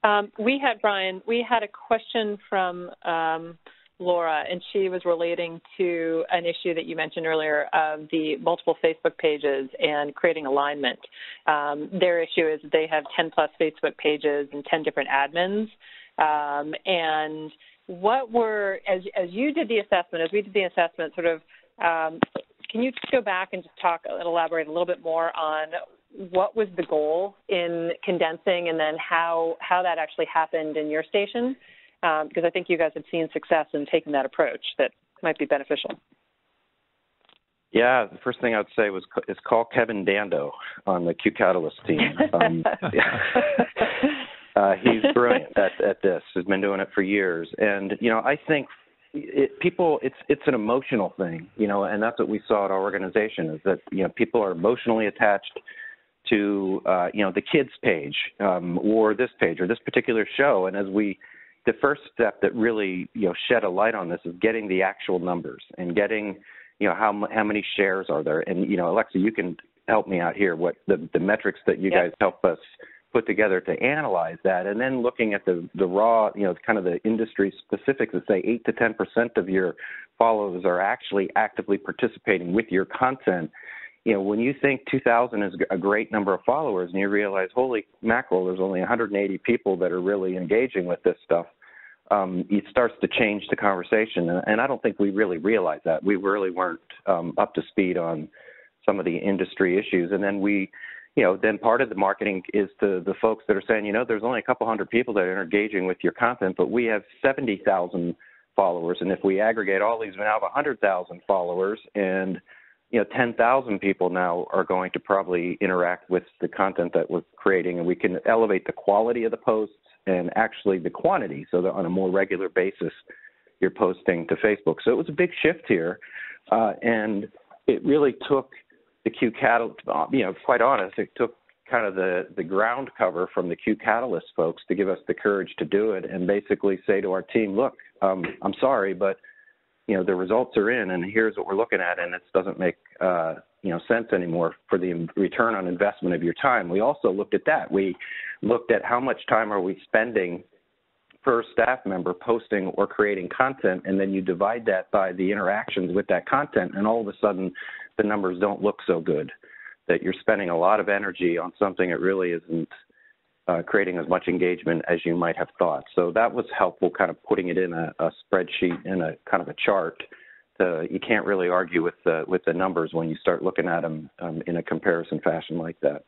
Brian, we had a question from Laura, and she was relating to an issue that you mentioned earlier of the multiple Facebook pages and creating alignment. Their issue is they have 10-plus Facebook pages and 10 different admins. And what were, as you did the assessment, as we did the assessment, sort of, can you just go back and just talk and elaborate a little bit more on what was the goal in condensing, and then how that actually happened in your station? Because I think you guys have seen success in taking that approach that might be beneficial. Yeah, the first thing I would say is call Kevin Dando on the Q Catalyst team. He's brilliant at this. He's been doing it for years. And, I think it's an emotional thing, and that's what we saw at our organization is that, people are emotionally attached to, the kids page or this page or this particular show. And the first step that really, shed a light on this is getting the actual numbers and getting, how many shares are there. And, Alexa, you can help me out here, what the metrics that you guys help us put together to analyze that, and then looking at the raw, kind of the industry specifics that say 8 to 10% of your followers are actually actively participating with your content. When you think 2,000 is a great number of followers and you realize, holy mackerel, there's only 180 people that are really engaging with this stuff, it starts to change the conversation. And I don't think we really realized that. We really weren't up to speed on some of the industry issues. And then then part of the marketing is to the folks that are saying, there's only a couple hundred people that are engaging with your content, but we have 70,000 followers. And if we aggregate all these, we now have 100,000 followers, and 10,000 people now are going to probably interact with the content that we're creating, and we can elevate the quality of the posts and actually the quantity so that on a more regular basis you're posting to Facebook. So it was a big shift here, and it really took the Q Catalyst, quite honest, it took kind of the ground cover from the Q Catalyst folks to give us the courage to do it and basically say to our team, look, I'm sorry, but the results are in, and here's what we're looking at, and it doesn't make sense anymore for the return on investment of your time. We also looked at that. We looked at how much time are we spending per staff member posting or creating content, and then you divide that by the interactions with that content, and all of a sudden the numbers don't look so good, that you're spending a lot of energy on something that really isn't creating as much engagement as you might have thought. So that was helpful, kind of putting it in a spreadsheet and a kind of a chart. You can't really argue with the numbers when you start looking at them in a comparison fashion like that.